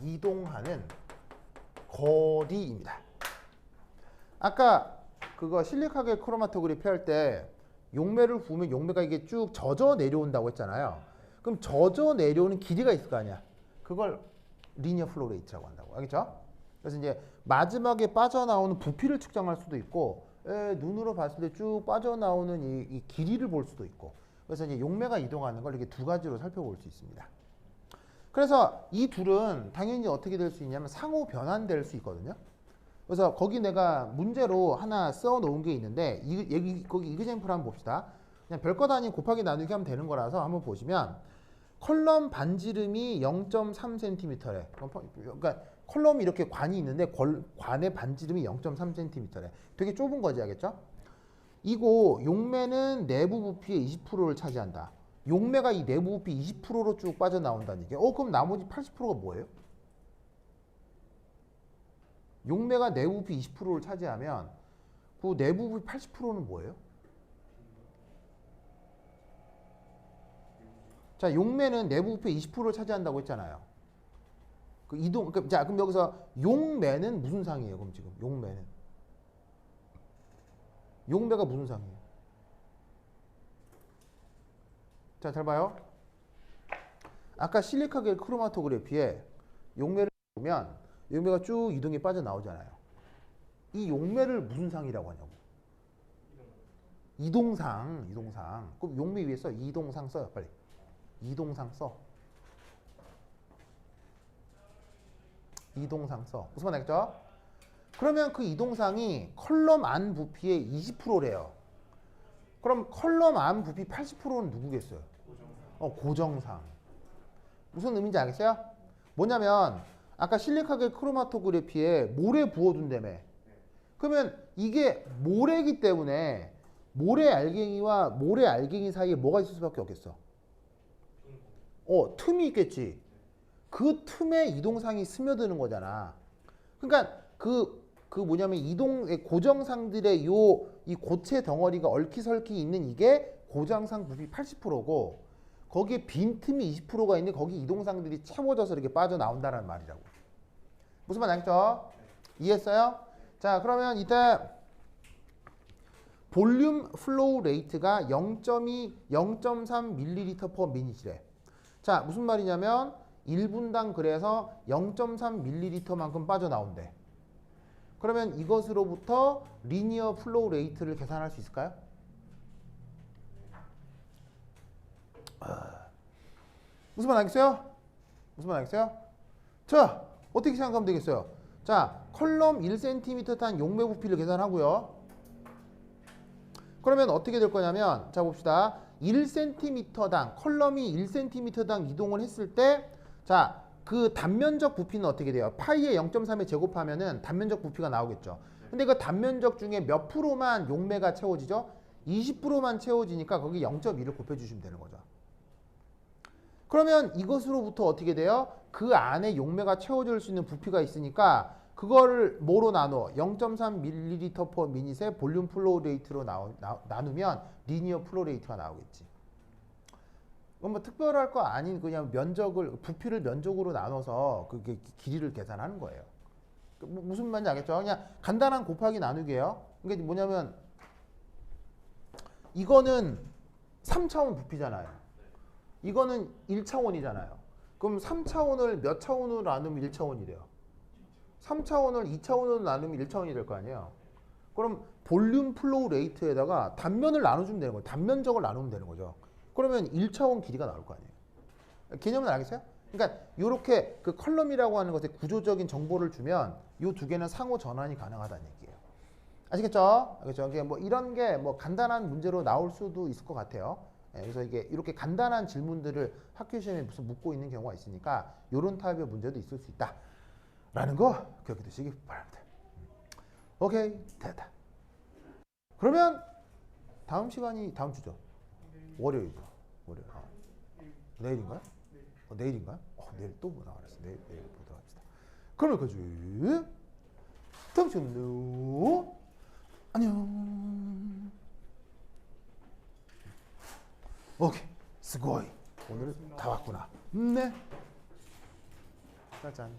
이동하는 거리입니다. 아까 그거 실리카겔 크로마토그래피 할 때 용매를 부으면 용매가 이게 쭉 젖어 내려온다고 했잖아요. 그럼 젖어 내려오는 길이가 있을 거 아니야. 그걸 리니어 플로우 레이트라고 한다고. 알겠죠? 그래서 이제 마지막에 빠져나오는 부피를 측정할 수도 있고 눈으로 봤을 때 쭉 빠져나오는 이 길이를 볼 수도 있고, 그래서 이제 용매가 이동하는 걸 이렇게 두 가지로 살펴볼 수 있습니다. 그래서 이 둘은 당연히 어떻게 될 수 있냐면 상호 변환될 수 있거든요. 그래서 거기 내가 문제로 하나 써 놓은 게 있는데 거기 이그젬플 한번 봅시다. 그냥 별것 아닌 곱하기 나누기 하면 되는 거라서 한번 보시면 컬럼 반지름이 0.3cm래. 그러니까 컬럼이 이렇게 관이 있는데 관의 반지름이 0.3cm래. 되게 좁은 거지, 알겠죠? 이거 용매는 내부 부피의 20%를 차지한다. 용매가 이 내부 부피 20%로 쭉 빠져나온다는 얘기예요. 그럼 나머지 80%가 뭐예요? 용매가 내부 부피 20%를 차지하면 그 내부 부피 80%는 뭐예요? 자, 용매는 내부 부피 20%를 차지한다고 했잖아요. 자, 그럼 여기서 용매는 무슨 상이에요? 그럼 지금 용매는 용매가 무슨 상이에요? 자, 잘 봐요. 아까 실리카겔 크로마토그래피에 용매를 보면 용매가 쭉 이동이 빠져나오잖아요. 이 용매를 무슨 상이라고 하냐고. 이동상. 그럼 용매 위에 써. 이동상 써요, 빨리. 이동상 써. 이동상 써. 무슨 말 알겠죠? 그러면 그 이동상이 컬럼 안 부피의 20%래요. 그럼 컬럼 안 부피 80%는 누구겠어요? 고정상. 무슨 의미인지 알겠어요? 뭐냐면 아까 실리카겔 크로마토그래피에 모래 부어둔다며. 그러면 이게 모래이기 때문에 모래 알갱이와 모래 알갱이 사이에 뭐가 있을 수밖에 없겠어? 틈이 있겠지. 그 틈에 이동상이 스며드는 거잖아. 그러니까 뭐냐면 고정상들의 이 고체 덩어리가 얽히설키 있는 이게 고정상 부피 80%고 거기에 빈틈이 20%가 있는데 거기 이동상들이 채워져서 이렇게 빠져나온다는 말이라고. 무슨 말 알겠죠? 이해했어요? 자, 그러면 이때 볼륨 플로우 레이트가 0.2, 0.3ml per minute래. 자, 무슨 말이냐면 1분당 그래서 0.3ml만큼 빠져나온대. 그러면 이것으로부터 리니어 플로우 레이트를 계산할 수 있을까요? 무슨 말 알겠어요? 무슨 말 알겠어요? 자, 어떻게 생각하면 되겠어요? 자, 컬럼 1cm 단 용매 부피를 계산하고요. 그러면 어떻게 될 거냐면, 자 봅시다. 1cm당, 컬럼이 1cm당 이동을 했을 때, 자, 그 단면적 부피는 어떻게 돼요? 파이의 0.3에 제곱하면은 단면적 부피가 나오겠죠. 근데 그 단면적 중에 몇 프로만 용매가 채워지죠? 20%만 채워지니까 거기 0.2를 곱해주시면 되는 거죠. 그러면 이것으로부터 어떻게 돼요? 그 안에 용매가 채워질 수 있는 부피가 있으니까 그거를 뭐로 나눠? 0.3ml per minute의 볼륨 플로우 레이트로 나누면 리니어 플로우 레이트가 나오겠지. 그건 뭐 특별할 거 아닌 그냥 부피를 면적으로 나눠서 그게 길이를 계산하는 거예요. 무슨 말인지 알겠죠? 그냥 간단한 곱하기 나누기예요. 이게 뭐냐면 이거는 3차원 부피잖아요. 이거는 1차원이잖아요. 그럼 3차원을 몇 차원으로 나누면 1차원이래요? 3차원을 2차원으로 나누면 1차원이 될 거 아니에요? 그럼 볼륨 플로우 레이트에다가 단면을 나눠주면 되는 거예요. 단면적을 나누면 되는 거죠. 그러면 1차원 길이가 나올 거 아니에요? 개념은 알겠어요? 그러니까 이렇게 그 컬럼이라고 하는 것에 구조적인 정보를 주면 이 두 개는 상호 전환이 가능하다는 얘기예요. 아시겠죠? 알겠죠? 뭐 이런 게 뭐 간단한 문제로 나올 수도 있을 것 같아요. 그래서 이게 이렇게 간단한 질문들을 학교 시험에 무슨 묻고 있는 경우가 있으니까 이런 타입의 문제도 있을 수 있다라는 거 기억해 두시기 바랍니다. 오케이, 됐다. 그러면 다음 시간이 다음 주죠? 월요일. 내일인가요? 내일인가요? 내일 또 뭐 나와있어. 내일 보도록 합시다. 그러면 그지? 다음 시간에 안녕. 오케이, 스고이. 오늘은 다 왔구나. 네. 짜잔.